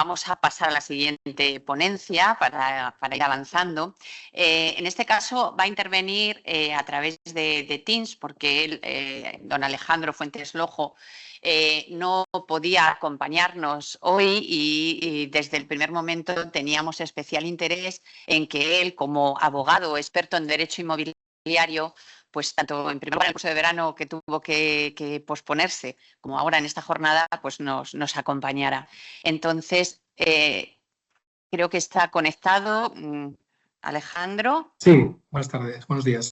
vamos a pasar a la siguiente ponencia para ir avanzando. En este caso va a intervenir a través de Teams, porque él, don Alejandro Fuentes Lojo, no podía acompañarnos hoy y desde el primer momento teníamos especial interés en que él, como abogado experto en derecho inmobiliario, pues tanto en primer lugar en el curso de verano que tuvo que posponerse, como ahora en esta jornada, pues nos acompañara. Entonces, creo que está conectado Alejandro. Sí, buenas tardes, buenos días.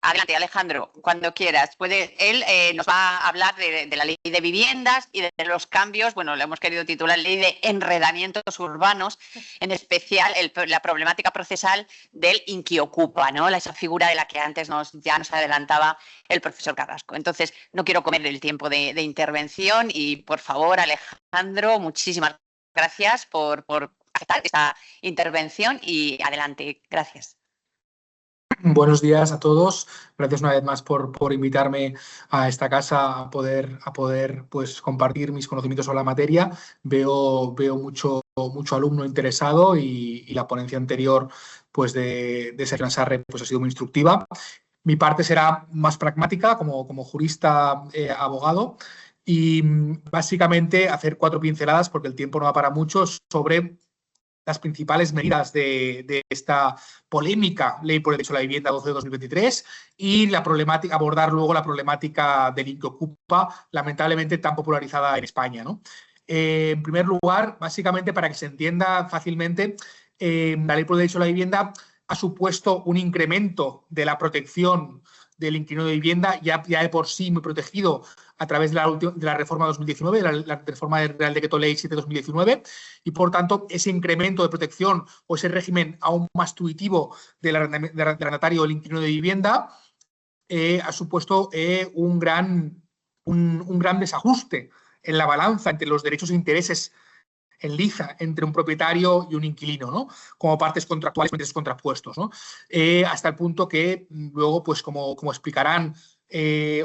Adelante, Alejandro, cuando quieras. Él nos va a hablar de la ley de viviendas y de los cambios, bueno, lo hemos querido titular ley de enredamientos urbanos, en especial la problemática procesal del inquiocupa, ¿no? Esa figura de la que antes ya nos adelantaba el profesor Carrasco. Entonces, no quiero comer el tiempo de intervención y, por favor, Alejandro, muchísimas gracias por aceptar esta intervención y adelante. Gracias. Buenos días a todos. Gracias una vez más por invitarme a esta casa a poder pues, compartir mis conocimientos sobre la materia. Veo mucho alumno interesado y la ponencia anterior pues, de Sergio Sarre pues, ha sido muy instructiva. Mi parte será más pragmática como jurista abogado y básicamente hacer 4 pinceladas, porque el tiempo no va para mucho, sobre las principales medidas de esta polémica Ley por el Derecho a la Vivienda 12 de 2023 y abordar luego la problemática del inquiocupa, lamentablemente tan popularizada en España, ¿no? En primer lugar, básicamente para que se entienda fácilmente, la Ley por el Derecho a la Vivienda ha supuesto un incremento de la protección del inquilino de vivienda, ya de por sí muy protegido a través de la reforma 2019, de la reforma del Real Decreto Ley 7/2019, y por tanto ese incremento de protección o ese régimen aún más intuitivo del arrendatario o el inquilino de vivienda ha supuesto un gran desajuste en la balanza entre los derechos e intereses en liza entre un propietario y un inquilino, ¿no? Como partes contractuales, intereses contrapuestos, ¿no? Hasta el punto que luego, pues como explicarán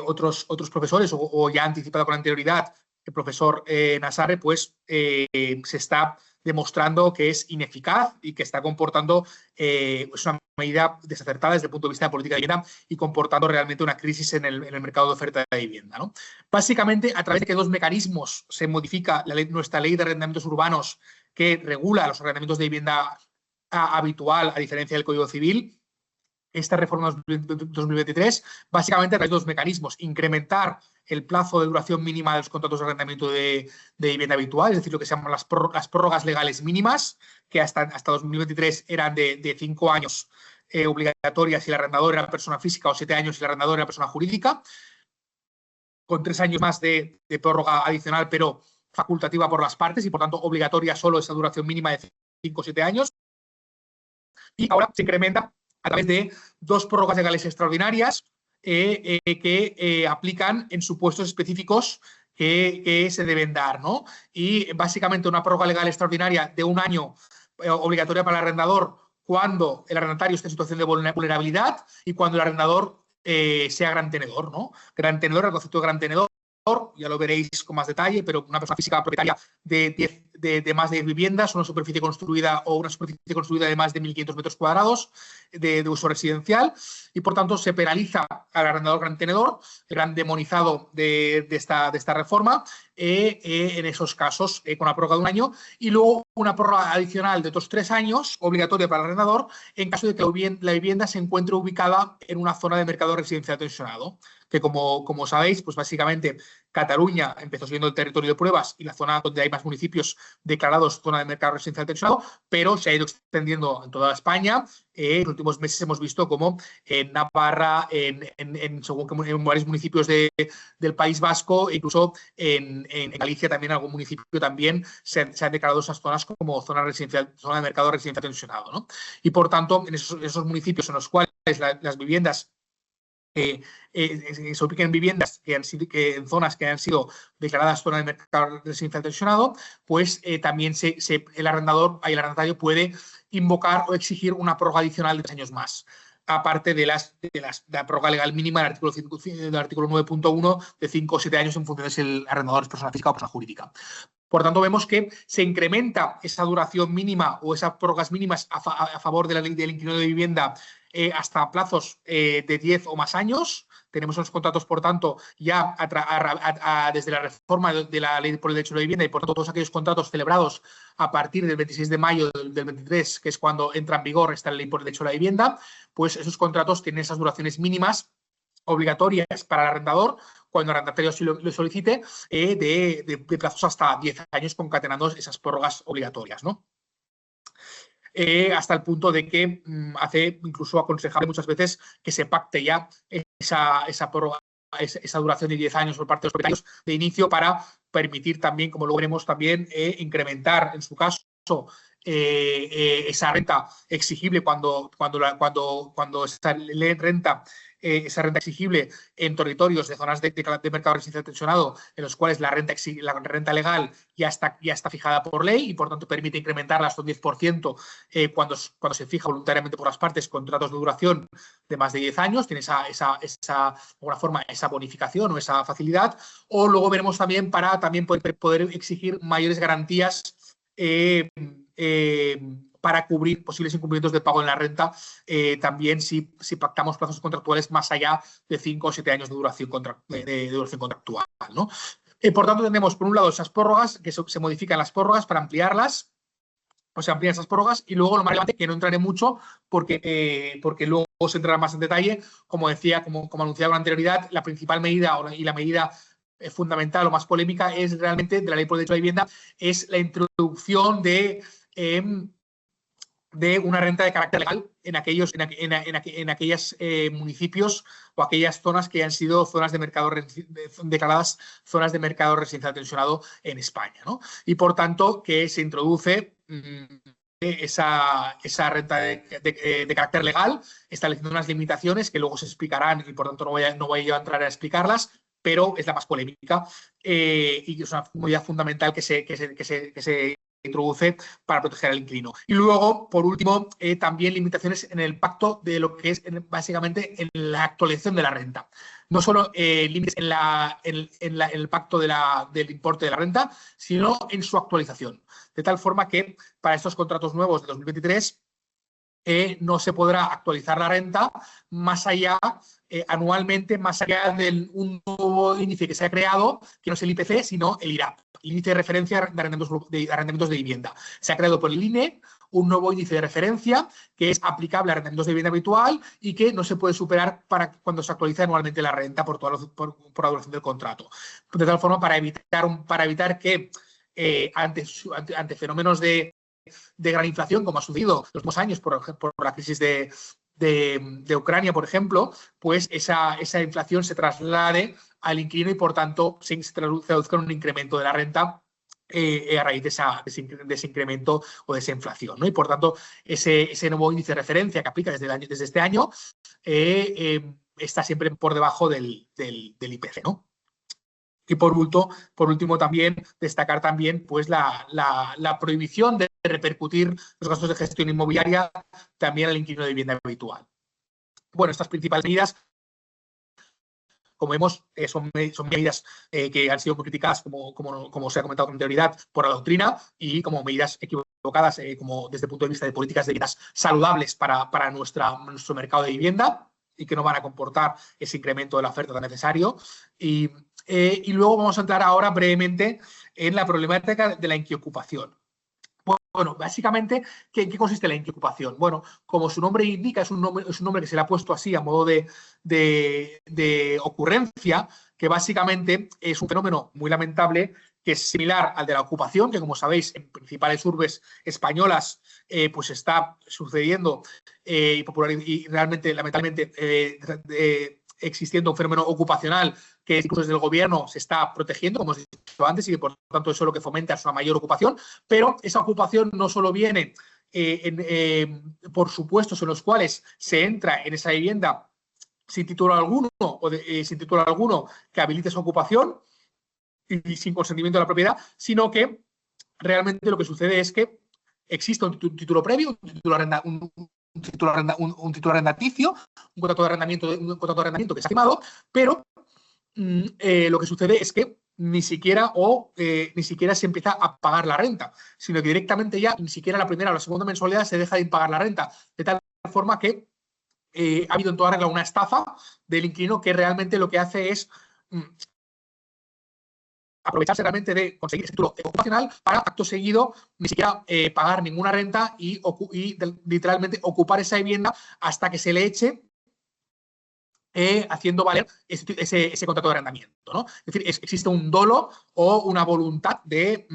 otros profesores o ya anticipado con anterioridad el profesor Nassarre, pues se está demostrando que es ineficaz y que está comportando pues una medida desacertada desde el punto de vista de política de vivienda y comportando realmente una crisis en el mercado de oferta de vivienda, ¿no? Básicamente, a través de que 2 mecanismos se modifica nuestra ley de arrendamientos urbanos que regula los arrendamientos de vivienda habitual, a diferencia del Código Civil. Esta reforma 2023, básicamente a través de 2 mecanismos: incrementar el plazo de duración mínima de los contratos de arrendamiento de vivienda habitual, es decir, lo que se llaman las prórrogas legales mínimas, que hasta 2023 eran de 5 años obligatorias si el arrendador era persona física o 7 años si el arrendador era persona jurídica, con 3 años más de prórroga adicional, pero facultativa por las partes y, por tanto, obligatoria solo esa duración mínima de 5 o 7 años. Y ahora se incrementa a través de 2 prórrogas legales extraordinarias que aplican en supuestos específicos que se deben dar, ¿no? Y básicamente una prórroga legal extraordinaria de 1 año obligatoria para el arrendador cuando el arrendatario esté en situación de vulnerabilidad y cuando el arrendador sea gran tenedor, ¿no? Gran tenedor, el concepto de gran tenedor, ya lo veréis con más detalle, pero una persona física propietaria de más de 10 viviendas, una superficie construida de más de 1.500 metros cuadrados de uso residencial, y por tanto se penaliza al arrendador gran tenedor, el gran demonizado de esta reforma, en esos casos con una prórroga de 1 año, y luego una prórroga adicional de otros 3 años, obligatoria para el arrendador, en caso de que la vivienda se encuentre ubicada en una zona de mercado residencial tensionado, que como sabéis, pues básicamente Cataluña empezó siendo el territorio de pruebas y la zona donde hay más municipios declarados zona de mercado residencial tensionado, pero se ha ido extendiendo en toda España. En los últimos meses hemos visto como en Navarra, en varios municipios del País Vasco, incluso en Galicia también, en algún municipio también se han declarado esas zonas como zona de mercado residencial tensionado, ¿no? Y por tanto, en esos municipios en los cuales las viviendas se ubiquen viviendas que en zonas que han sido declaradas zona de mercado residencial tensionado, pues también el arrendatario puede invocar o exigir una prórroga adicional de 3 años más, aparte de la prórroga legal mínima del artículo 9.1 de 5 o 7 años en función de si el arrendador es persona física o persona jurídica. Por tanto, vemos que se incrementa esa duración mínima o esas prórrogas mínimas a favor de la ley del inquilino de vivienda hasta plazos de 10 o más años. Tenemos unos contratos, por tanto, ya desde la reforma de la ley por el derecho a la vivienda y, por tanto, todos aquellos contratos celebrados a partir del 26 de mayo del 23, que es cuando entra en vigor esta ley por el derecho a la vivienda, pues esos contratos tienen esas duraciones mínimas obligatorias para el arrendador, cuando el arrendatario lo solicite, de plazos hasta 10 años, concatenando esas prórrogas obligatorias, ¿no? Hasta el punto de que hace incluso aconsejable muchas veces que se pacte ya esa prórroga, esa duración de 10 años por parte de los propietarios de inicio, para permitir también, como lo veremos también, incrementar en su caso esa renta exigible cuando esa renta esa renta exigible en territorios de zonas de mercado residencial tensionado, en los cuales la renta legal ya está fijada por ley y, por tanto, permite incrementarla hasta un 10% cuando se fija voluntariamente por las partes contratos de duración de más de 10 años. Tiene de alguna forma esa bonificación o esa facilidad. O luego veremos también para poder exigir mayores garantías para cubrir posibles incumplimientos de pago en la renta, también si pactamos plazos contractuales más allá de 5 o 7 años de duración contractual, ¿no? Por tanto, tenemos, por un lado, esas prórrogas, que se modifican las prórrogas para ampliarlas, o se amplían esas prórrogas, y luego lo más relevante, que no entraré mucho porque luego se entrará más en detalle, como decía, como anunciaba con anterioridad, la principal medida y la medida fundamental o más polémica es realmente de la ley por el derecho a la vivienda, es la introducción de una renta de carácter legal en aquellos municipios o aquellas zonas que han sido zonas de mercado declaradas zonas de mercado residencial tensionado en España, ¿no? Y, por tanto, que se introduce esa renta de carácter legal, estableciendo unas limitaciones que luego se explicarán y, por tanto, no voy yo a entrar a explicarlas, pero es la más polémica y es una medida fundamental que se introduce para proteger al inquilino. Y luego, por último, también limitaciones en el pacto de lo que es básicamente en la actualización de la renta. No solo límites en el pacto del importe de la renta, sino en su actualización. De tal forma que para estos contratos nuevos de 2023 no se podrá actualizar la renta más allá, anualmente, más allá de un nuevo índice que se ha creado, que no es el IPC, sino el IRAP, el índice de referencia de arrendamientos de vivienda. Se ha creado por el INE un nuevo índice de referencia que es aplicable a arrendamientos de vivienda habitual y que no se puede superar para cuando se actualiza anualmente la renta por la duración del contrato. De tal forma, para evitar que ante fenómenos de gran inflación, como ha sucedido en los últimos años por la crisis de Ucrania, por ejemplo, pues esa inflación se traslade al inquilino y, por tanto, se traduzca en un incremento de la renta a raíz de ese incremento o de esa inflación, ¿no? Y, por tanto, ese nuevo índice de referencia que aplica desde este año está siempre por debajo del IPC, ¿no? Y por último, también destacar también pues la prohibición de repercutir los gastos de gestión inmobiliaria también al inquilino de vivienda habitual. Bueno, estas principales medidas, como vemos, son medidas que han sido muy criticadas, como se ha comentado con anterioridad, por la doctrina y como medidas equivocadas como desde el punto de vista de políticas de viviendas saludables para nuestro mercado de vivienda y que no van a comportar ese incremento de la oferta tan necesario. Y luego vamos a entrar ahora brevemente en la problemática de la inquiocupación. Bueno, básicamente, ¿en qué consiste la inquiocupación? Bueno, como su nombre indica, es un nombre que se le ha puesto así a modo de ocurrencia, que básicamente es un fenómeno muy lamentable que es similar al de la ocupación, que, como sabéis, en principales urbes españolas pues está sucediendo y realmente, lamentablemente, existiendo un fenómeno ocupacional que incluso desde el gobierno se está protegiendo, como os he dicho antes, y que, por tanto, eso lo que fomenta es una mayor ocupación, pero esa ocupación no solo viene por supuestos en los cuales se entra en esa vivienda sin título alguno que habilite esa ocupación y sin consentimiento de la propiedad, sino que realmente lo que sucede es que existe un título previo, un título arrendaticio, un contrato de arrendamiento que se ha firmado, pero lo que sucede es que ni siquiera se empieza a pagar la renta, sino que directamente ya ni siquiera la primera o la segunda mensualidad se deja de impagar la renta, de tal forma que ha habido en toda regla una estafa del inquilino que realmente lo que hace es aprovecharse realmente de conseguir ese título ocupacional para, acto seguido, ni siquiera pagar ninguna renta y literalmente ocupar esa vivienda hasta que se le eche, haciendo valer ese contrato de arrendamiento, ¿no? Es decir, existe un dolo o una voluntad de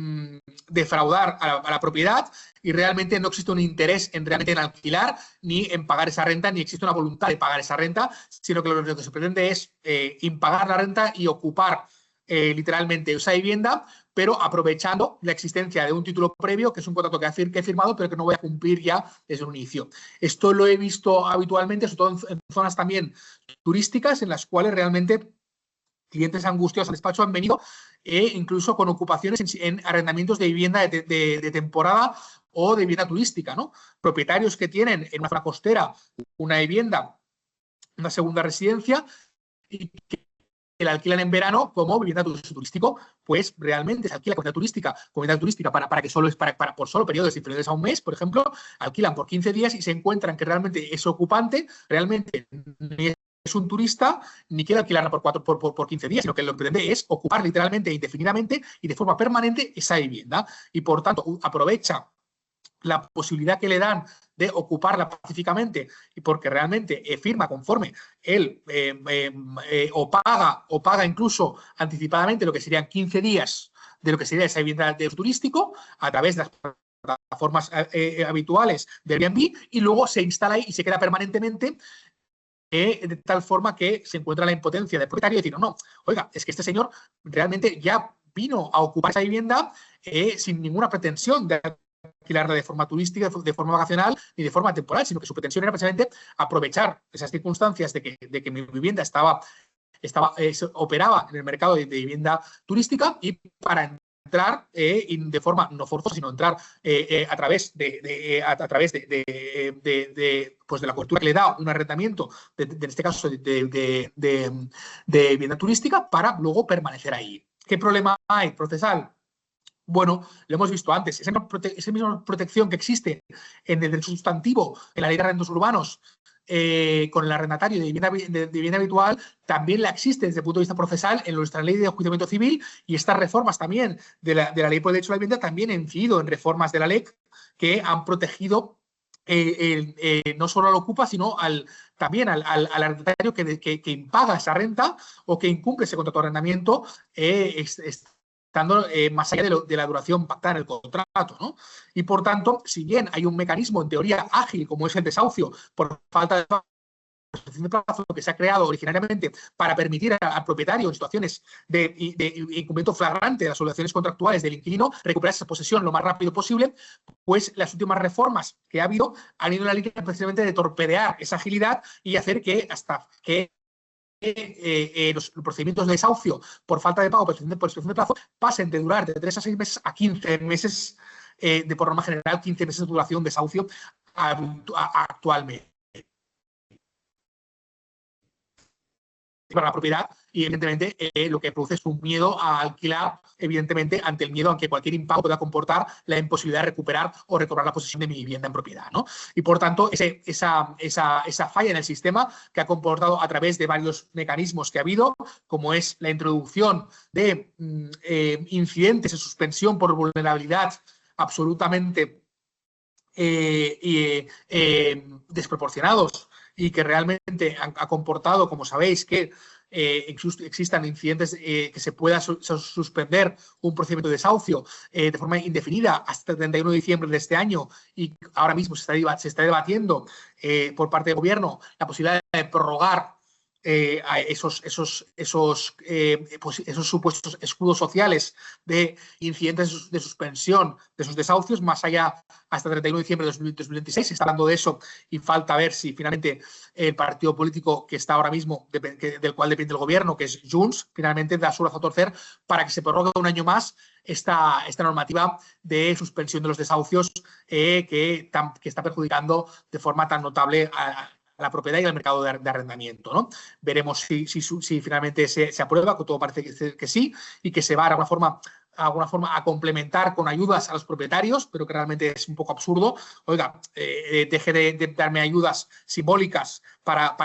defraudar a la propiedad, y realmente no existe un interés en realmente en alquilar ni en pagar esa renta, ni existe una voluntad de pagar esa renta, sino que lo que se pretende es impagar la renta y ocupar literalmente esa vivienda, pero aprovechando la existencia de un título previo, que es un contrato que he firmado, pero que no voy a cumplir ya desde un inicio. Esto lo he visto habitualmente, sobre todo en zonas también turísticas, en las cuales realmente clientes angustiosos al despacho han venido incluso con ocupaciones en arrendamientos de vivienda de temporada o de vivienda turística, ¿no? Propietarios que tienen en una zona costera una vivienda, una segunda residencia, y que la alquilan en verano como vivienda turístico, pues realmente se alquila como vivienda turística para que solo es por solo periodos inferiores a un mes, por ejemplo, alquilan por 15 días y se encuentran que realmente ese ocupante realmente ni es un turista ni quiere alquilarla por 15 días, sino que lo que pretende es ocupar literalmente, indefinidamente y de forma permanente esa vivienda, y por tanto aprovecha la posibilidad que le dan de ocuparla pacíficamente, y porque realmente firma conforme él o paga incluso anticipadamente lo que serían 15 días de lo que sería esa vivienda de turístico a través de las plataformas habituales de Airbnb, y luego se instala ahí y se queda permanentemente, de tal forma que se encuentra la impotencia del propietario y decir, no, oiga, es que este señor realmente ya vino a ocupar esa vivienda sin ninguna pretensión de alquilarla de forma turística, de forma vacacional ni de forma temporal, sino que su pretensión era precisamente aprovechar esas circunstancias de que mi vivienda operaba en el mercado de vivienda turística, y para entrar de forma no forzosa, sino entrar a través de la cobertura que le da un arrendamiento, en este caso de vivienda turística, para luego permanecer ahí. ¿Qué problema hay procesal? Bueno, lo hemos visto antes, esa misma protección que existe en el derecho sustantivo, en la ley de arrendos urbanos, con el arrendatario de vivienda habitual, también la existe desde el punto de vista procesal en nuestra ley de enjuiciamiento civil, y estas reformas también de la ley por el derecho a la vivienda también han incidido en reformas de la LEC que han protegido no solo al ocupa, sino también al arrendatario que impaga esa renta o que incumple ese contrato de arrendamiento, estando más allá de la duración pactada en el contrato, ¿no? Y por tanto, si bien hay un mecanismo en teoría ágil como es el desahucio por falta de plazo que se ha creado originariamente para permitir al propietario en situaciones de incumplimiento flagrante de las obligaciones contractuales del inquilino recuperar esa posesión lo más rápido posible, pues las últimas reformas que ha habido han ido en la línea precisamente de torpedear esa agilidad y hacer que hasta que los procedimientos de desahucio por falta de pago por excepción de plazo pasen de durar de 3 a 6 meses a 15 meses, por norma general, 15 meses de duración de desahucio actualmente. Para la propiedad, y evidentemente lo que produce es un miedo a alquilar, evidentemente ante el miedo a que cualquier impago pueda comportar la imposibilidad de recuperar o recobrar la posesión de mi vivienda en propiedad, ¿no? Y por tanto, esa falla en el sistema que ha comportado a través de varios mecanismos que ha habido, como es la introducción de incidentes de suspensión por vulnerabilidad absolutamente desproporcionados, y que realmente ha comportado, como sabéis, que existan incidentes que se pueda suspender un procedimiento de desahucio de forma indefinida hasta el 31 de diciembre de este año, y ahora mismo se está debatiendo por parte del Gobierno la posibilidad de prorrogar a esos supuestos escudos sociales de incidentes de suspensión de esos desahucios más allá hasta el 31 de diciembre de 2026. Se está hablando de eso y falta ver si finalmente el partido político que está ahora mismo, del cual depende el Gobierno, que es Junts, finalmente da su brazo a torcer para que se prorrogue un año más esta normativa de suspensión de los desahucios que está perjudicando de forma tan notable a la propiedad y al mercado de arrendamiento, ¿no? Veremos si finalmente se aprueba, que todo parece que sí, y que se va de alguna forma a complementar con ayudas a los propietarios, pero que realmente es un poco absurdo. Oiga, deje de darme ayudas simbólicas para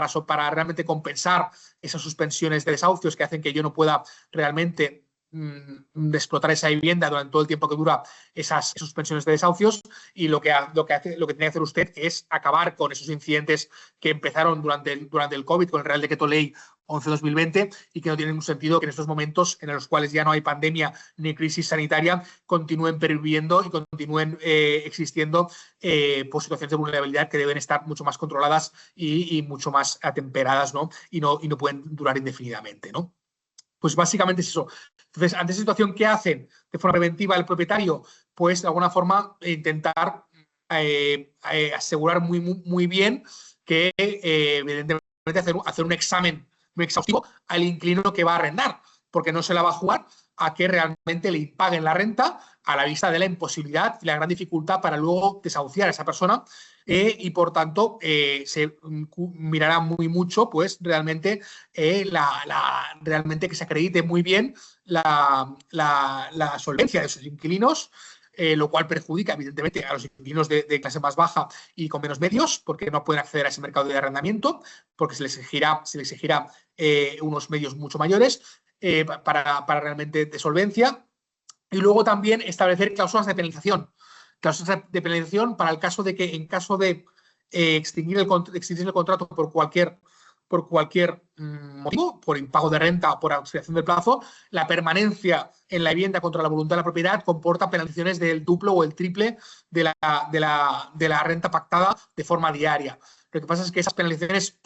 realmente compensar esas suspensiones de desahucios que hacen que yo no pueda realmente de explotar esa vivienda durante todo el tiempo que dura esas suspensiones de desahucios, y lo que tiene que hacer usted es acabar con esos incidentes que empezaron durante el COVID con el Real Decreto Ley 11/2020 y que no tienen ningún sentido que en estos momentos en los cuales ya no hay pandemia ni crisis sanitaria continúen perviviendo y continúen existiendo pues situaciones de vulnerabilidad que deben estar mucho más controladas y mucho más atemperadas, ¿no? Y no pueden durar indefinidamente, ¿no? Pues básicamente es eso. Entonces, ante esa situación, ¿qué hacen de forma preventiva el propietario? Pues de alguna forma intentar asegurar muy bien que evidentemente hacer un examen muy exhaustivo al inquilino que va a arrendar, porque no se la va a jugar a que realmente le paguen la renta a la vista de la imposibilidad y la gran dificultad para luego desahuciar a esa persona, y por tanto se mirará mucho pues realmente realmente que se acredite muy bien la solvencia de sus inquilinos, lo cual perjudica evidentemente a los inquilinos de clase más baja y con menos medios, porque no pueden acceder a ese mercado de arrendamiento, porque se les exigirá unos medios mucho mayores para realmente de solvencia. Y luego también establecer cláusulas de penalización. Cláusulas de penalización para el caso de que, en caso de extinguir el contrato por cualquier motivo, por impago de renta o por ampliación del plazo, la permanencia en la vivienda contra la voluntad de la propiedad comporta penalizaciones del duplo o el triple de la renta pactada de forma diaria. Lo que pasa es que esas penalizaciones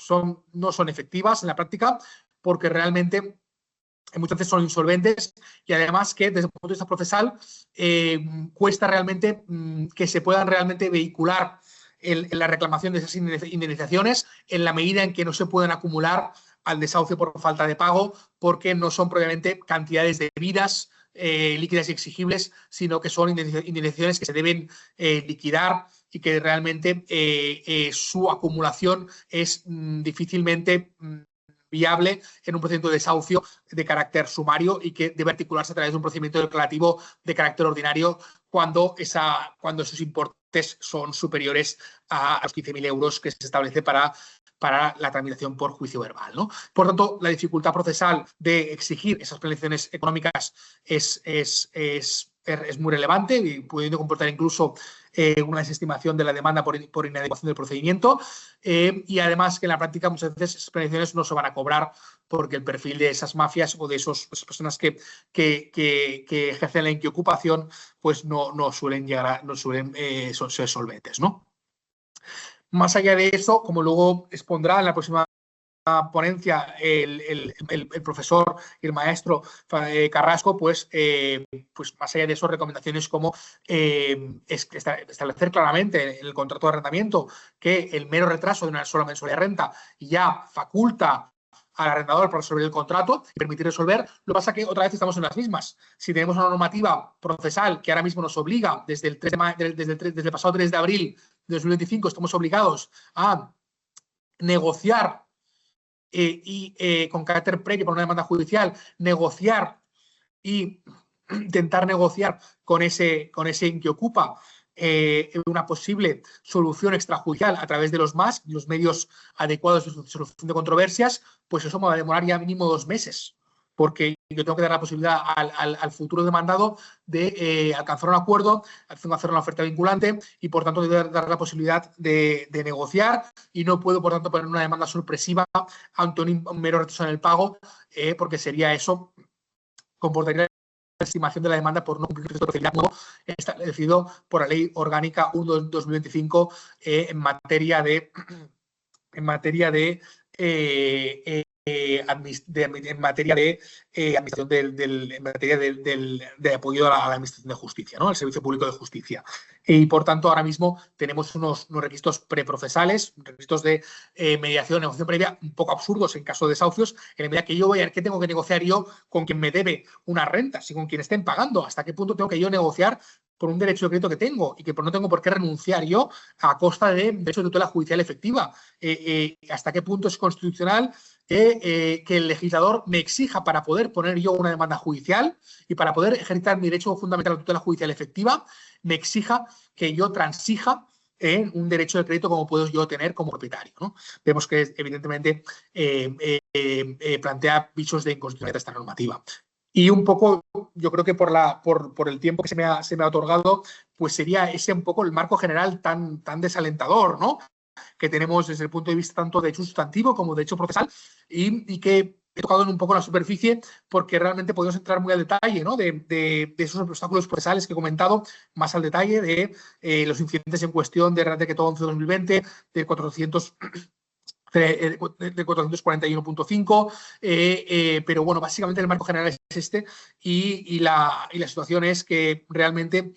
no son efectivas en la práctica, porque realmente muchas veces son insolventes, y además que desde el punto de vista procesal cuesta realmente que se puedan realmente vehicular en la reclamación de esas indemnizaciones, en la medida en que no se pueden acumular al desahucio por falta de pago, porque no son propiamente cantidades debidas, líquidas y exigibles, sino que son indemnizaciones que se deben liquidar y que realmente su acumulación es difícilmente viable en un procedimiento de desahucio de carácter sumario, y que debe articularse a través de un procedimiento declarativo de carácter ordinario cuando esos importes son superiores a los 15.000 euros que se establece para la tramitación por juicio verbal, ¿no? Por tanto, la dificultad procesal de exigir esas penalizaciones económicas es muy relevante, y pudiendo comportar incluso una desestimación de la demanda por inadecuación del procedimiento, y además que en la práctica muchas veces esas penalizaciones no se van a cobrar, porque el perfil de esas mafias o de esas personas que ejercen la inquiocupación pues no suelen ser solventes, ¿no? Más allá de eso, como luego expondrá en la próxima ponencia el profesor y el maestro Carrasco, pues más allá de eso, recomendaciones como establecer claramente en el contrato de arrendamiento que el mero retraso de una sola mensualidad de renta ya faculta al arrendador para resolver el contrato y permitir resolver. Lo que pasa es que otra vez estamos en las mismas. Si tenemos una normativa procesal que ahora mismo nos obliga, desde el pasado 3 de abril de 2025, estamos obligados a negociar con carácter previo por una demanda judicial, negociar y intentar negociar con ese inquiocupa una posible solución extrajudicial a través de los medios adecuados de solución de controversias, pues eso me va a demorar ya mínimo 2 meses, porque yo tengo que dar la posibilidad al futuro demandado de alcanzar un acuerdo, tengo que hacer una oferta vinculante, y por tanto debo dar la posibilidad de negociar, y no puedo por tanto poner una demanda sorpresiva ante un mero retraso en el pago, porque sería eso, comportaría la estimación de la demanda por no cumplir el procedimiento nuevo establecido por la Ley Orgánica 1/2025 en materia de apoyo a la administración de justicia, ¿no? Al servicio público de justicia. Y por tanto, ahora mismo tenemos unos requisitos preprocesales, requisitos de mediación, negociación previa, un poco absurdos en caso de desahucios, en la medida que ¿qué tengo que negociar yo con quien me debe una renta? Si con quien estén pagando, ¿hasta qué punto tengo que yo negociar por un derecho de crédito que tengo y que no tengo por qué renunciar yo a costa de derecho de tutela judicial efectiva. ¿Hasta qué punto es constitucional que el legislador me exija para poder poner yo una demanda judicial y para poder ejercitar mi derecho fundamental a la tutela judicial efectiva, me exija que yo transija en un derecho de crédito como puedo yo tener como propietario, ¿no? Vemos que evidentemente plantea visos de inconstitucionalidad esta normativa. Y un poco, yo creo que por el tiempo que se me ha otorgado, pues sería ese un poco el marco general tan desalentador, ¿no?, que tenemos desde el punto de vista tanto de derecho sustantivo como de derecho procesal, y que he tocado en un poco la superficie porque realmente podemos entrar muy al detalle, ¿no?, de esos obstáculos procesales que he comentado, más al detalle de los incidentes en cuestión de Real Decreto 11/2020, de 441.5, pero bueno, básicamente el marco general es este, y la situación es que realmente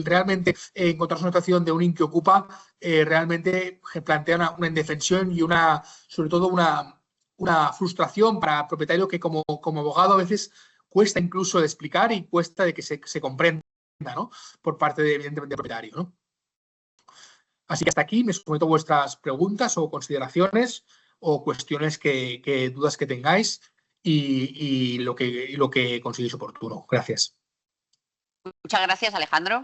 realmente encontrarse una situación de un inquiocupa realmente plantea una indefensión y sobre todo una frustración para el propietario que como abogado a veces cuesta incluso de explicar y cuesta de que se comprenda, ¿no?, por parte evidentemente del propietario, ¿no? Así que hasta aquí me someto a vuestras preguntas o consideraciones o cuestiones dudas que tengáis y lo que consideréis oportuno. Gracias. Muchas gracias, Alejandro.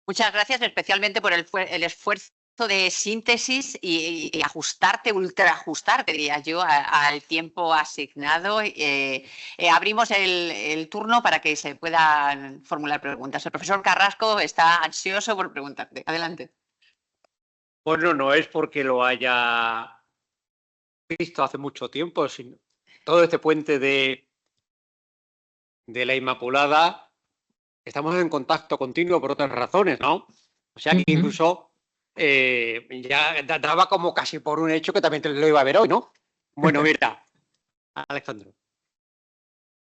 Muchas gracias especialmente por el esfuerzo de síntesis y ajustarte, ultraajustarte, diría yo, al tiempo asignado. Abrimos el turno para que se puedan formular preguntas. El profesor Carrasco está ansioso por preguntarte. Adelante. Bueno, no es porque lo haya visto hace mucho tiempo, sino todo este puente de la Inmaculada, estamos en contacto continuo por otras razones, ¿no? O sea que incluso ya daba como casi por un hecho que también te lo iba a ver hoy, ¿no? Bueno, mira, Alejandro,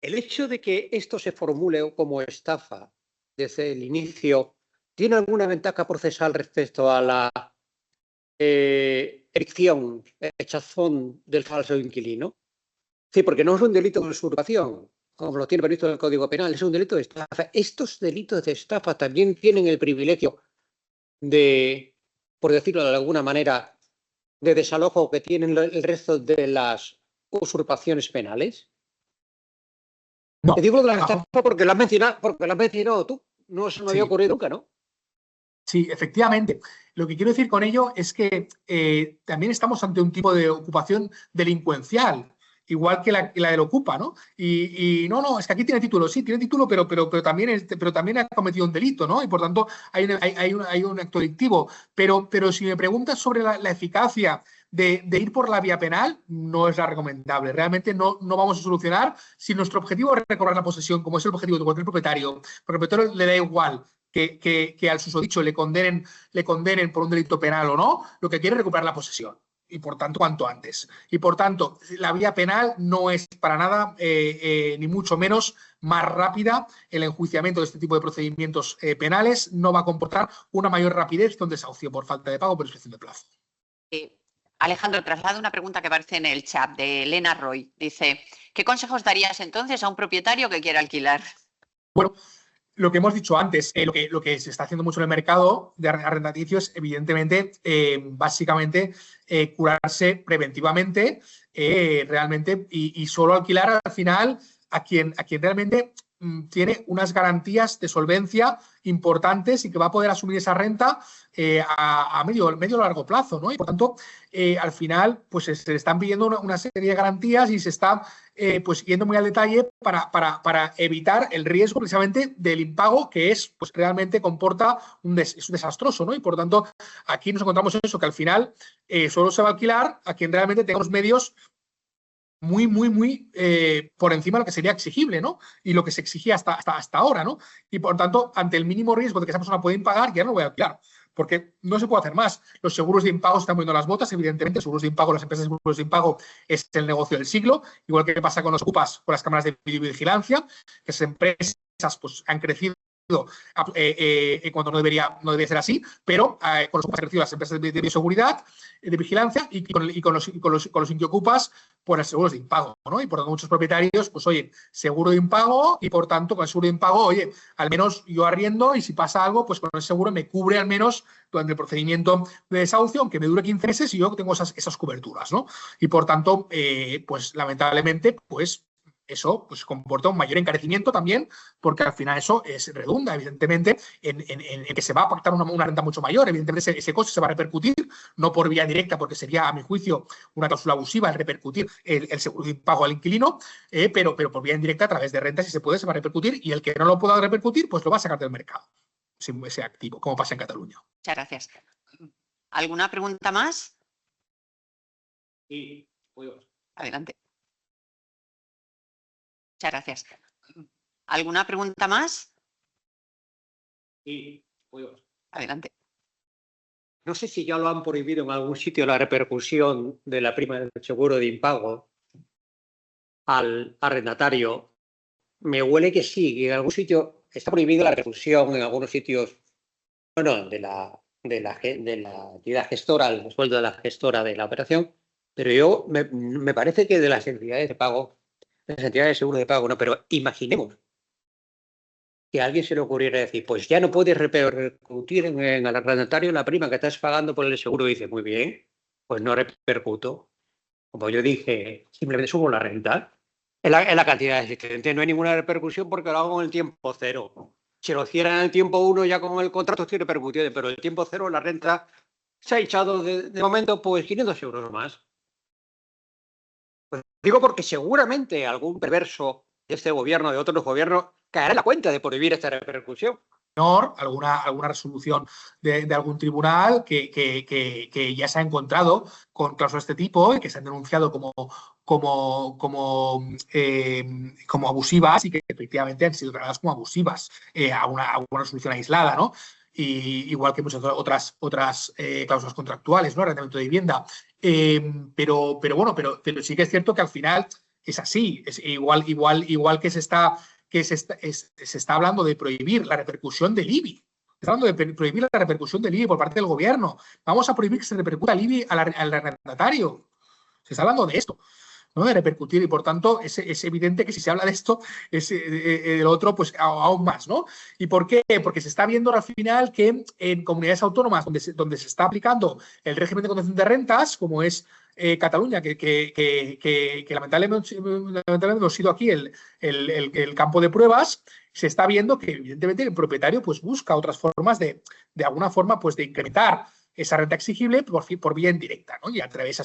el hecho de que esto se formule como estafa desde el inicio, ¿tiene alguna ventaja procesal respecto a la evicción, rechazón del falso inquilino? Sí, porque no es un delito de usurpación, como lo tiene previsto en el Código Penal, es un delito de estafa. Estos delitos de estafa también tienen el privilegio de, por decirlo de alguna manera, de desalojo que tienen el resto de las usurpaciones penales. No. Te digo de la estafa porque lo has mencionado tú. No se me había ocurrido nunca, ¿no? Sí, efectivamente. Lo que quiero decir con ello es que también estamos ante un tipo de ocupación delincuencial, igual que la del ocupa, ¿no? Y no, es que aquí tiene título, sí, tiene título, pero también ha cometido un delito, ¿no? Y por tanto hay un acto delictivo. Pero si me preguntas sobre la eficacia de ir por la vía penal, no es la recomendable. Realmente no vamos a solucionar si nuestro objetivo es recobrar la posesión, como es el objetivo de cualquier propietario. Porque al propietario le da igual que al susodicho le condenen por un delito penal o no, lo que quiere es recuperar la posesión. Y por tanto, cuanto antes. Y por tanto, la vía penal no es para nada, ni mucho menos, más rápida. El enjuiciamiento de este tipo de procedimientos penales no va a comportar una mayor rapidez que un desahucio por falta de pago o por excepción de plazo. Alejandro, traslado una pregunta que aparece en el chat de Elena Roy. Dice, ¿qué consejos darías entonces a un propietario que quiera alquilar? Bueno, lo que hemos dicho antes, lo que se está haciendo mucho en el mercado de arrendaticios, evidentemente, básicamente, curarse preventivamente, realmente, y solo alquilar al final a quien realmente tiene unas garantías de solvencia importantes y que va a poder asumir esa renta a medio o largo plazo, ¿no? Y por tanto, al final, pues se le están pidiendo una serie de garantías y se está pues yendo muy al detalle para evitar el riesgo precisamente del impago, que pues realmente comporta es desastroso, ¿no? Y por tanto, aquí nos encontramos eso, que al final solo se va a alquilar a quien realmente tenga los medios muy por encima de lo que sería exigible, ¿no? Y lo que se exigía hasta ahora, ¿no? Y por tanto, ante el mínimo riesgo de que esa persona pueda impagar, ya no lo voy a alquilar, porque no se puede hacer más. Los seguros de impago están poniendo las botas, evidentemente, los seguros de impago, las empresas de seguros de impago es el negocio del siglo, igual que pasa con los ocupas, con las cámaras de videovigilancia, que esas empresas pues, han crecido cuando no debería ser así, pero con los que han crecido las empresas de bioseguridad, de vigilancia y con los Inquiocupas, por los seguros de impago, ¿no? Y por tanto muchos propietarios, pues oye, seguro de impago y por tanto con el seguro de impago, oye, al menos yo arriendo y si pasa algo, pues con el seguro me cubre al menos durante el procedimiento de desahucio, aunque me dure 15 meses y yo tengo esas coberturas, ¿no? Y por tanto, pues lamentablemente, pues eso pues comporta un mayor encarecimiento también, porque al final eso redunda, evidentemente, en que se va a pactar una renta mucho mayor. Evidentemente, ese coste se va a repercutir, no por vía directa, porque sería, a mi juicio, una cláusula abusiva el repercutir el seguro de impago al inquilino, pero por vía indirecta, a través de rentas, si se puede, se va a repercutir, y el que no lo pueda repercutir, pues lo va a sacar del mercado, ese activo, como pasa en Cataluña. Muchas gracias. ¿Alguna pregunta más? Sí, puedo. Adelante. Muchas gracias. ¿Alguna pregunta más? Sí, puedo. Adelante. No sé si ya lo han prohibido en algún sitio la repercusión de la prima del seguro de impago al arrendatario. Me huele que sí, que en algún sitio está prohibida la repercusión, en algunos sitios, bueno, de la entidad gestora, el sueldo de la gestora de la operación, pero me parece que de las entidades de pago, las entidades de seguro de pago, no, pero imaginemos que a alguien se le ocurriera decir, pues ya no puedes repercutir en el arrendatario la prima que estás pagando por el seguro. Y dice, muy bien, pues no repercuto. Como yo dije, simplemente subo la renta. En la cantidad existente no hay ninguna repercusión porque lo hago en el tiempo cero. Si lo hiciera en el tiempo 1 ya con el contrato estoy repercutiendo, pero el tiempo 0 la renta se ha echado de momento pues 500 euros más. Pues digo porque seguramente algún perverso de este gobierno, de otros gobiernos, caerá en la cuenta de prohibir esta repercusión. Alguna resolución de algún tribunal que ya se ha encontrado con cláusulas de este tipo y que se han denunciado como abusivas y que efectivamente han sido tratadas como abusivas a una resolución aislada, ¿no? Y, igual que muchas otras cláusulas contractuales, ¿no? Arrendamiento de vivienda. Pero sí que es cierto que al final es así. Es igual que se está hablando de prohibir la repercusión del IBI. Se está hablando de prohibir la repercusión del IBI por parte del gobierno. Vamos a prohibir que se repercuta el IBI al arrendatario. Se está hablando de esto, ¿no? De repercutir, y por tanto es evidente que si se habla de esto, el otro, pues aún más, ¿no? ¿Y por qué? Porque se está viendo al final que en comunidades autónomas donde se está aplicando el régimen de contención de rentas, como es Cataluña, que lamentablemente hemos sido aquí el campo de pruebas, se está viendo que evidentemente el propietario pues busca otras formas de alguna forma pues de incrementar esa renta exigible por vía indirecta, ¿no? Y a través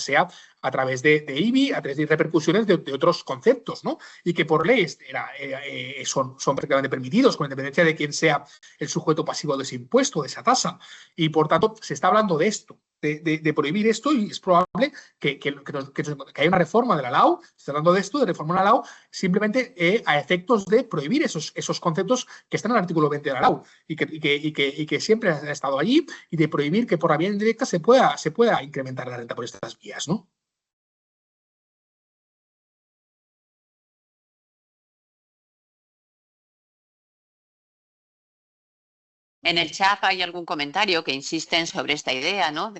de IBI, a través de repercusiones de otros conceptos, ¿no? Y que por ley son prácticamente permitidos, con independencia de quién sea el sujeto pasivo de ese impuesto, de esa tasa. Y por tanto, se está hablando de esto, de prohibir esto, y es probable que haya una reforma de la LAU, se está hablando de esto, de reformar la LAU, simplemente a efectos de prohibir esos conceptos que están en el artículo 20 de la LAU y que siempre han estado allí, y de prohibir que por la vía indirecta se pueda incrementar la renta por estas vías, ¿no? En el chat hay algún comentario que insisten sobre esta idea, ¿no?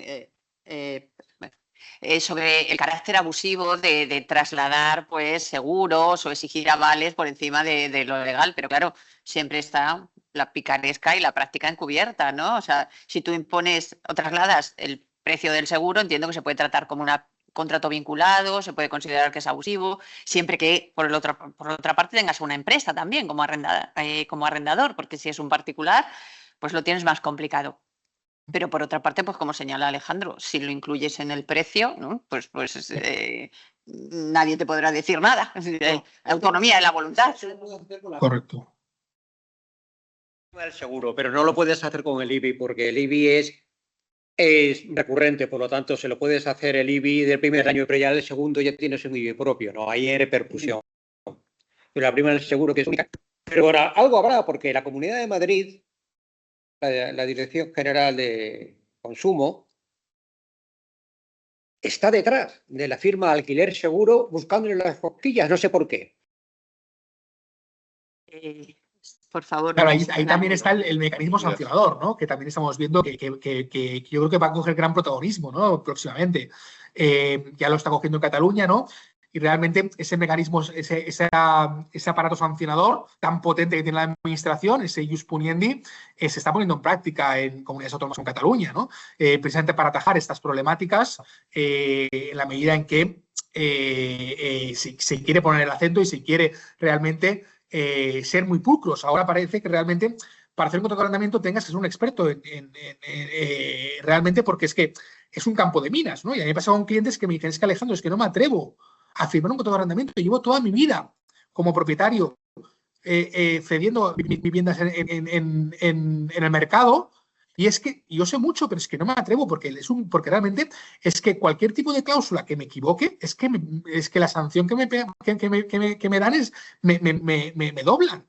Sobre el carácter abusivo de trasladar pues seguros o exigir avales por encima de lo legal, pero claro, siempre está la picaresca y la práctica encubierta, ¿no? O sea, si tú impones o trasladas el precio del seguro, entiendo que se puede tratar como un contrato vinculado, se puede considerar que es abusivo, siempre que por otra parte tengas una empresa también como arrendador, porque si es un particular, pues lo tienes más complicado. Pero por otra parte, pues como señala Alejandro, si lo incluyes en el precio, ¿no? pues nadie te podrá decir nada. Autonomía de la voluntad. Correcto. El seguro, pero no lo puedes hacer con el IBI porque el IBI es recurrente, por lo tanto, se lo puedes hacer el IBI del primer año, pero ya del segundo ya tienes un IBI propio, no hay repercusión. Pero la prima del seguro que es única. Pero ahora, algo habrá, porque la Comunidad de Madrid, la Dirección General de Consumo, está detrás de la firma Alquiler Seguro buscándole las cosquillas, no sé por qué. Por favor. Claro, no ahí me también está el mecanismo sancionador, ¿no? Que también estamos viendo que yo creo que va a coger gran protagonismo, ¿no? Próximamente. Ya lo está cogiendo en Cataluña, ¿no? Y realmente ese mecanismo, ese aparato sancionador tan potente que tiene la administración, ese ius puniendi, se está poniendo en práctica en comunidades autónomas como Cataluña, ¿no? Precisamente para atajar estas problemáticas en la medida en que se quiere poner el acento y se quiere realmente ser muy pulcros. Ahora parece que realmente para hacer un contrato de arrendamiento tengas que ser un experto realmente, porque es que es un campo de minas, ¿no? Y a mí me pasa con clientes que me dicen, es que Alejandro, es que no me atrevo a firmar un contrato de arrendamiento. Yo llevo toda mi vida como propietario cediendo viviendas en el mercado. Y es que yo sé mucho, pero es que no me atrevo porque realmente es que cualquier tipo de cláusula que me equivoque, es que la sanción que me dan me doblan.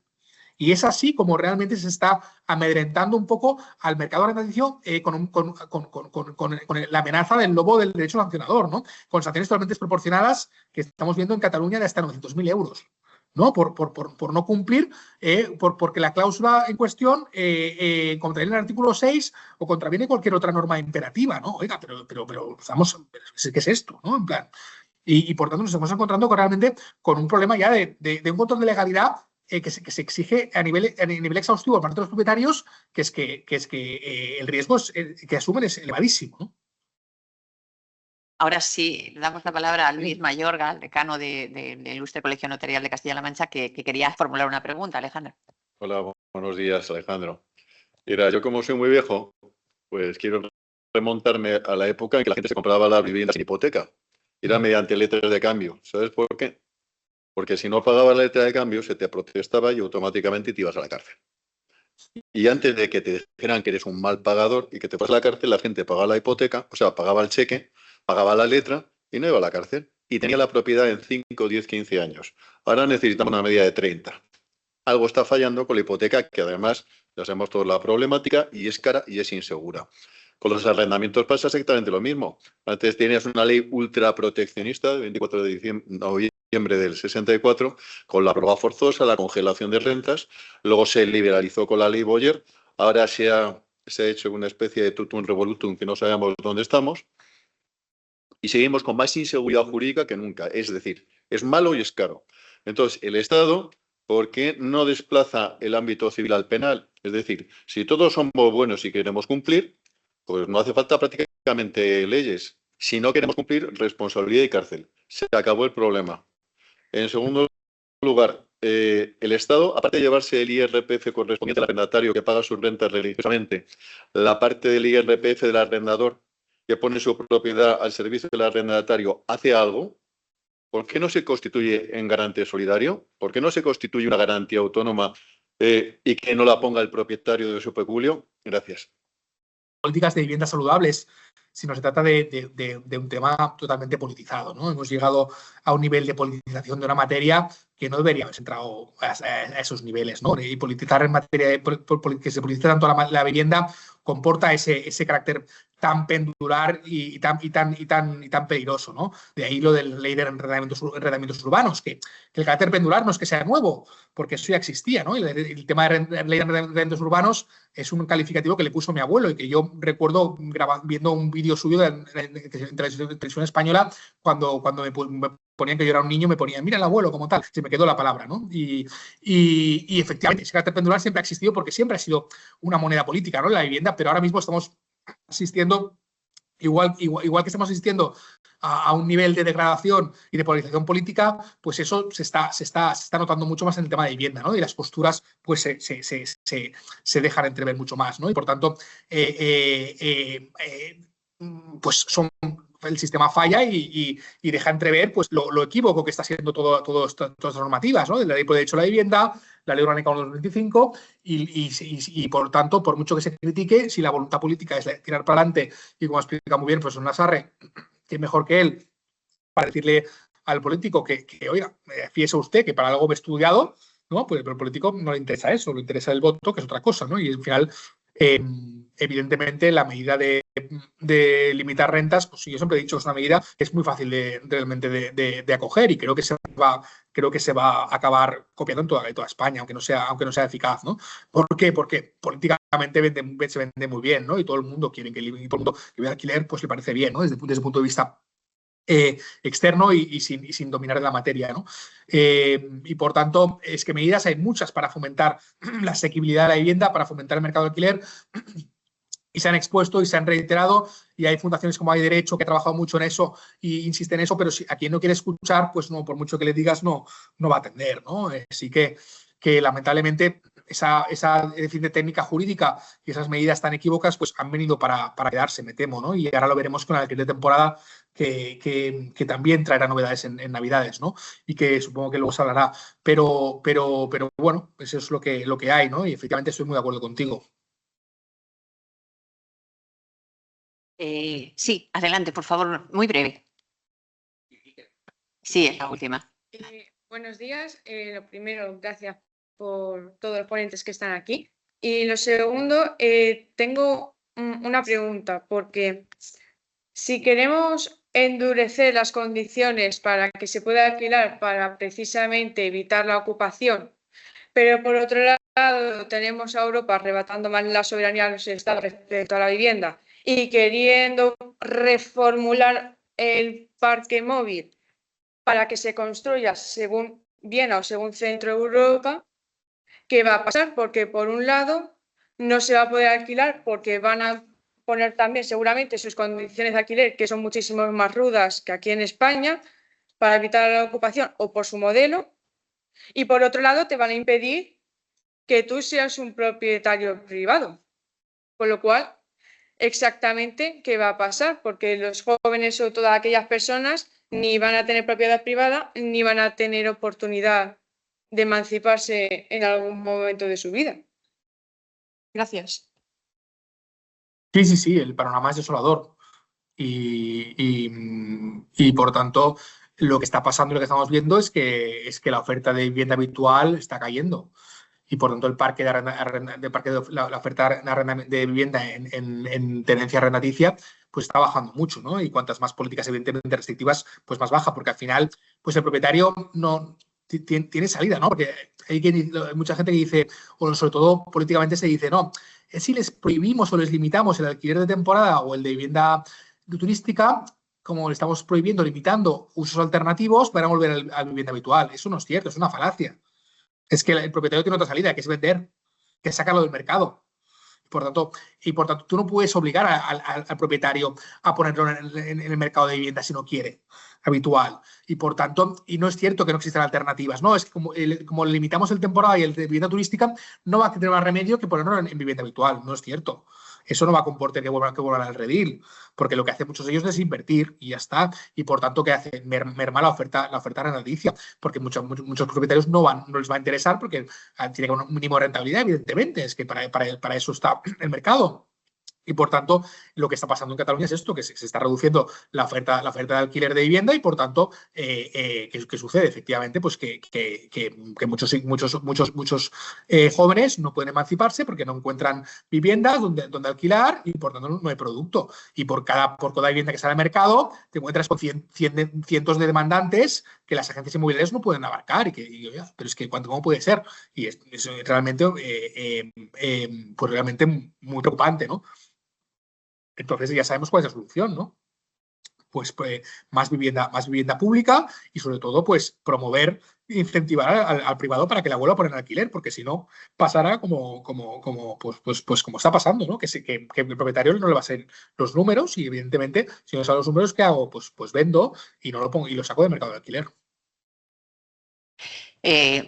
Y es así como realmente se está amedrentando un poco al mercado de arrendamiento con la amenaza del lobo del derecho sancionador, ¿no? Con sanciones totalmente desproporcionadas que estamos viendo en Cataluña de hasta 900.000 euros. ¿No? Por no cumplir, porque la cláusula en cuestión contraviene el artículo 6 o contraviene cualquier otra norma imperativa, ¿no? Oiga, pero estamos, ¿qué es esto? ¿No? En plan, y por tanto nos estamos encontrando realmente con un problema ya de un control de legalidad que se exige a nivel exhaustivo por parte de los propietarios, que es que el riesgo que asumen es elevadísimo, ¿no? Ahora sí, le damos la palabra a Luis Mayorga, el decano del Ilustre Colegio Notarial de Castilla-La Mancha, que quería formular una pregunta. Alejandro. Hola, buenos días, Alejandro. Mira, yo como soy muy viejo, pues quiero remontarme a la época en que la gente se compraba las viviendas sin hipoteca. Era mediante letras de cambio. ¿Sabes por qué? Porque si no pagabas la letra de cambio, se te protestaba y automáticamente te ibas a la cárcel. Y antes de que te dijeran que eres un mal pagador y que te fueras a la cárcel, la gente pagaba la hipoteca, o sea, pagaba el cheque, pagaba la letra y no iba a la cárcel. Y tenía la propiedad en 5, 10, 15 años. Ahora necesitamos una media de 30. Algo está fallando con la hipoteca, que además ya sabemos toda la problemática y es cara y es insegura. Con los arrendamientos pasa exactamente lo mismo. Antes tenías una ley ultra proteccionista de 24 de noviembre del 64, con la prórroga forzosa, la congelación de rentas. Luego se liberalizó con la ley Boyer. Ahora se ha hecho una especie de tutum revolutum que no sabemos dónde estamos. Y seguimos con más inseguridad jurídica que nunca. Es decir, es malo y es caro. Entonces, el Estado, ¿por qué no desplaza el ámbito civil al penal? Es decir, si todos somos buenos y queremos cumplir, pues no hace falta prácticamente leyes. Si no queremos cumplir, responsabilidad y cárcel. Se acabó el problema. En segundo lugar, el Estado, aparte de llevarse el IRPF correspondiente al arrendatario que paga sus rentas religiosamente, la parte del IRPF del arrendador que pone su propiedad al servicio del arrendatario, hace algo. ¿Por qué no se constituye en garante solidario? ¿Por qué no se constituye una garantía autónoma y que no la ponga el propietario de su peculio? Gracias. Políticas de viviendas saludables, sino se trata de un tema totalmente politizado, ¿no? Hemos llegado a un nivel de politización de una materia que no debería haber entrado a esos niveles, ¿no? Y politizar en materia de que se politice tanto la vivienda comporta ese carácter tan pendular y tan peligroso, ¿no? De ahí lo de la ley de arrendamientos urbanos, que el carácter pendular no es que sea nuevo, porque eso ya existía, ¿no? El tema de ley de arrendamientos urbanos es un calificativo que le puso mi abuelo y que yo recuerdo viendo un vídeo suyo en televisión española cuando me ponían que yo era un niño, me ponían, mira el abuelo como tal, se me quedó la palabra, ¿no? Y efectivamente, ese carácter pendular siempre ha existido porque siempre ha sido una moneda política, ¿no? La vivienda, pero ahora mismo estamos asistiendo, igual que estamos asistiendo a un nivel de degradación y de polarización política, pues eso se está notando mucho más en el tema de vivienda, ¿no? Y las posturas pues se dejan entrever mucho más, ¿no? Y por tanto, pues el sistema falla y deja entrever pues lo equívoco que está siendo todas estas normativas, ¿no? De la ley por derecho a la vivienda, la ley orgánica 1/2025 y por tanto, por mucho que se critique, si la voluntad política es tirar para adelante y como explica muy bien el profesor Nassarre, que mejor que él para decirle al político que oiga, fíjese usted que para algo me he estudiado, ¿no? Pues pero al político no le interesa eso, le interesa el voto, que es otra cosa, ¿no? Y al final Evidentemente, la medida de limitar rentas, pues yo siempre he dicho que es una medida que es muy fácil realmente de acoger y creo que se va a acabar copiando en toda España, aunque no sea eficaz, ¿no? ¿Por qué? Porque políticamente se vende muy bien, ¿no? Y todo el mundo quiere que el mundo que vea alquiler, pues le parece bien, ¿no? Desde el punto de vista externo y sin dominar la materia, ¿no? Y por tanto, es que medidas hay muchas para fomentar la asequibilidad de la vivienda, para fomentar el mercado de alquiler, y se han expuesto y se han reiterado, y hay fundaciones como Hay Derecho que ha trabajado mucho en eso y insiste en eso, pero si a quien no quiere escuchar, pues no, por mucho que le digas, no va a atender, ¿no? Así que lamentablemente esa deficiente técnica jurídica y esas medidas tan equívocas pues han venido para quedarse, me temo, ¿no? Y ahora lo veremos con el alquiler de temporada que también traerá novedades en Navidades, ¿no? Y que supongo que luego se hablará. Pero bueno, eso es lo que hay, ¿no? Y efectivamente estoy muy de acuerdo contigo. Sí, adelante, por favor, muy breve. Sí, es la última. Buenos días. Lo primero, gracias por todos los ponentes que están aquí. Y lo segundo, tengo una pregunta, porque si queremos endurecer las condiciones para que se pueda alquilar para precisamente evitar la ocupación, pero por otro lado tenemos a Europa arrebatando más la soberanía a los estados respecto a la vivienda y queriendo reformular el parque móvil para que se construya según Viena o según Centro Europa, ¿qué va a pasar? Porque por un lado no se va a poder alquilar porque van a poner también seguramente sus condiciones de alquiler, que son muchísimo más rudas que aquí en España, para evitar la ocupación o por su modelo, y por otro lado te van a impedir que tú seas un propietario privado. Con lo cual, exactamente qué va a pasar, porque los jóvenes o todas aquellas personas ni van a tener propiedad privada ni van a tener oportunidad de emanciparse en algún momento de su vida. Gracias. Sí, el panorama es desolador y por tanto lo que está pasando y lo que estamos viendo es que la oferta de vivienda habitual está cayendo y por tanto el parque la oferta de vivienda en tenencia arrendaticia pues está bajando mucho, ¿no? Y cuantas más políticas evidentemente restrictivas, pues más baja, porque al final pues el propietario no tiene salida, ¿no? Porque hay mucha gente que dice, o sobre todo políticamente se dice, no, es si les prohibimos o les limitamos el alquiler de temporada o el de vivienda turística, como le estamos prohibiendo, limitando usos alternativos, para volver a la vivienda habitual. Eso no es cierto, es una falacia. Es que el propietario tiene otra salida, que es vender, que es sacarlo del mercado. Por tanto, tú no puedes obligar al propietario a ponerlo en el mercado de vivienda si no quiere, habitual. Y por tanto, y no es cierto que no existan alternativas, ¿no? Es que como limitamos el temporada y el de vivienda turística, no va a tener más remedio que ponerlo en vivienda habitual. No es cierto. Eso no va a comportar que vuelvan al redil, porque lo que hacen muchos de ellos es invertir y ya está. Y por tanto, ¿qué hace? Merma la oferta arrendaticia, porque muchos propietarios no les va a interesar porque tiene un mínimo de rentabilidad, evidentemente. Es que para eso está el mercado. Y por tanto, lo que está pasando en Cataluña es esto, que se está reduciendo la oferta de alquiler de vivienda y por tanto, ¿qué sucede? Efectivamente, pues que muchos jóvenes no pueden emanciparse porque no encuentran viviendas donde alquilar y por tanto no hay producto. Y por cada vivienda que sale al mercado, te encuentras con cientos de demandantes que las agencias inmobiliarias no pueden abarcar. Pero es que, ¿cómo puede ser? Y es realmente, pues realmente muy preocupante, ¿no? Entonces ya sabemos cuál es la solución, ¿no? Pues más vivienda pública y sobre todo pues promover e incentivar al privado para que la vuelva a poner en alquiler, porque si no pasará como está pasando, ¿no? Que el propietario no le va a ser los números y evidentemente si no salen los números, ¿qué hago? Pues vendo y no lo pongo y lo saco del mercado de alquiler.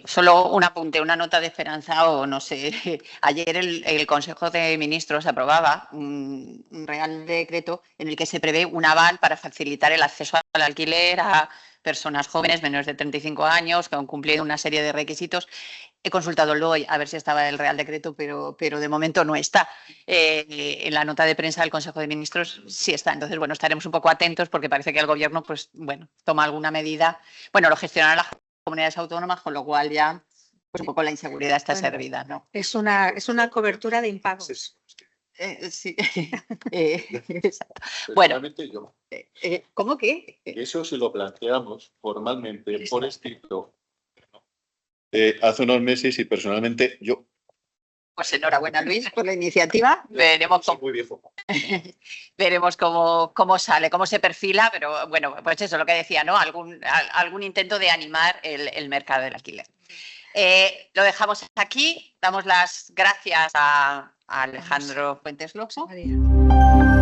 Solo un apunte, una nota de esperanza o no sé. Ayer el Consejo de Ministros aprobaba un Real Decreto en el que se prevé un aval para facilitar el acceso al alquiler a personas jóvenes menores de 35 años que han cumplido una serie de requisitos. He consultado luego a ver si estaba el Real Decreto, pero de momento no está. En la nota de prensa del Consejo de Ministros sí está. Entonces, bueno, estaremos un poco atentos porque parece que el Gobierno, pues, bueno, toma alguna medida. Bueno, lo gestionará la comunidades autónomas, con lo cual ya Pues un poco la inseguridad está Bueno. servida, ¿no? Es una cobertura de impagos. Sí. Exacto. Bueno, Personalmente, yo. ¿cómo que? Eso si lo planteamos formalmente por escrito hace unos meses y personalmente yo. Pues enhorabuena, Luis, por la iniciativa. Veremos Soy cómo, muy viejo. veremos cómo sale, cómo se perfila, pero bueno, pues eso, lo que decía, ¿no? Algún intento de animar el mercado del alquiler. Lo dejamos aquí, damos las gracias a Alejandro Fuentes Lojo. María.